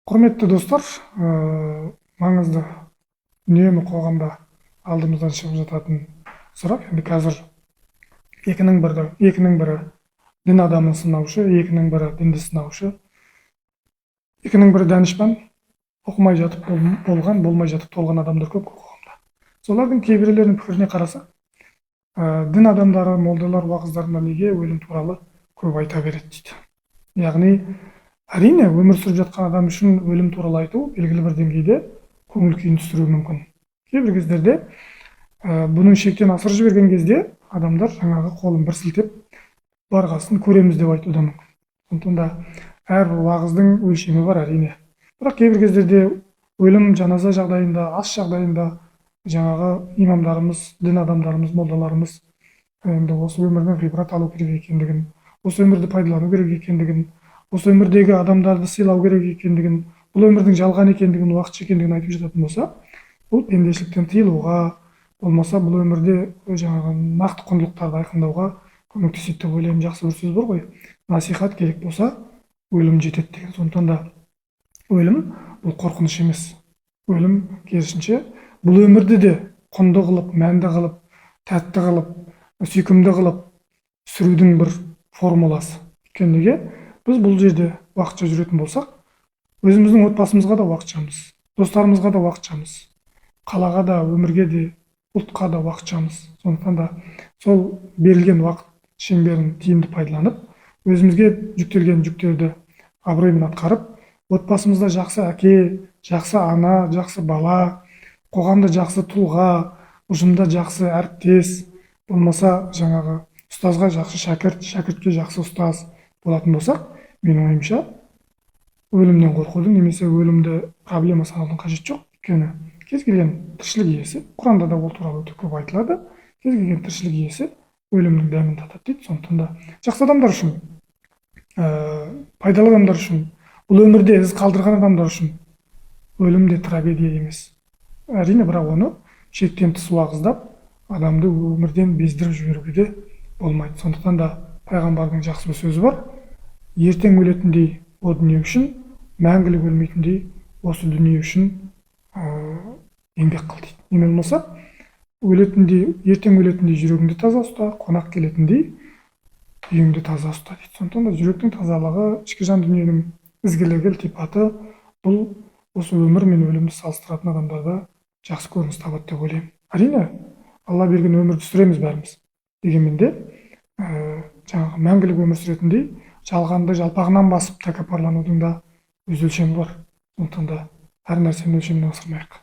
Құрметті достар, маңызды үнемі қоғамда алдымыздан шығып жататын сұрақ. Енді қазір екінің бірі дін адамын сынаушы, екінің бірі дінді сынаушы, екінің бірі данышпан, оқымай жатып болмай жатып толған адамдар көп қоғамда. Солардың кейбіреулерінің пікіріне қарасақ, дін адамдары, молдалар, уағыздарында неге өлім туралы көп айта береді дейді. Яғни әрине, өмір сүріп жатқан адам үшін өлім туралы айту белгілі бір деңгейде көңіл күйін түсіруі мүмкін. Кейбір кездерде бұның шектен асырып жіберген кезде адамдар жаңағы қолын бір сілтеп барғасын көреміз деп айтуы да мүмкін. Сондықтан да әр уағыздың өлшемі бар әрине. Бірақ кейбір кездерде өлім жаназа жағдайында, ас жағдайында жаңағы имамдарымыз, дін адамдарымыз, молдаларымыз енді осы өмірден ғибрат алу керек екендігін, осы өмірді пайдалану керек екендігін, осы өмірдегі адамдарды сыйлау керек екендігін, бұл өмірдің жалған екендігін, уақытша екендігін айтып жататын болса, бұл пендешіліктен тыйылуға, болмаса бұл өмірде жаңағы нақты құндылықтарды айқындауға көмектеседі деп ойлаймын. Жақсы бір сөз бар ғой, насихат керек болса өлім жетеді деген. Сондықтан да өлім бұл қорқыныш емес. Өлім керісінше бұл өмірді де құнды қылып, мәнді қылып, тәтті қылып, сүйкімді қылып сүрудің бір формуласы. Өйткені біз бұл жерде уақытша жүретін болсақ, өзіміздің отбасымызға да уақытшамыз, достарымызға да уақытшамыз, қалаға да, өмірге де, ұлтқа да уақытшамыз. Сондықтан да сол берілген уақыт шеңберін тиімді пайдаланып, өзімізге жүктелген жүктерді абыроймен атқарып, отбасымызда жақсы әке, жақсы ана, жақсы бала, қоғамда жақсы тұлға, ұжымда жақсы әріптес, болмаса жаңағы ұстазға жақсы шәкірт, шәкіртке жақсы ұстаз болатын болсақ, менің ойымша өлімнен қорқудың немесе өлімді проблема санаудың қажеті жоқ. Өйткені кез келген тіршілік иесі, Құранда да ол туралы өте көп айтылады, кез келген тіршілік иесі өлімнің дәмін татады дейді. Сондықтан да жақсы адамдар үшін, пайдалы адамдар үшін, бұл өмірде із қалдырған адамдар үшін өлім де трагедия емес. Әрине, бірақ оны шектен тыс уағыздап, адамды өмірден бездіріп жіберуге де болмайды. Сондықтан да пайғамбардың жақсы бір сөзі бар: ертең өлетіндей о дүние үшін, мәңгілік өлмейтіндей осы дүние үшін еңбек қыл дейді. Не болмаса, ертең өлетіндей жүрегіңді таза ұста, қонақ келетіндей үйіңді таза ұста дейді. Сондықтан да жүректің тазалығы, ішкі жан дүниенің ізгілігі, ілтипаты бұл осы өмір мен өлімді салыстыратын адамдарда жақсы көрініс табады деп ойлаймын. Әрине, Алла берген өмірді сүреміз бәріміз. Дегенмен де жаңағы мәңгілік өмір сүретіндей жалғанды жалпағынан басып тәкаппарланудың да өз өлшемі бар. Сондықтан да әр нәрсені өлшемнен асырмайық.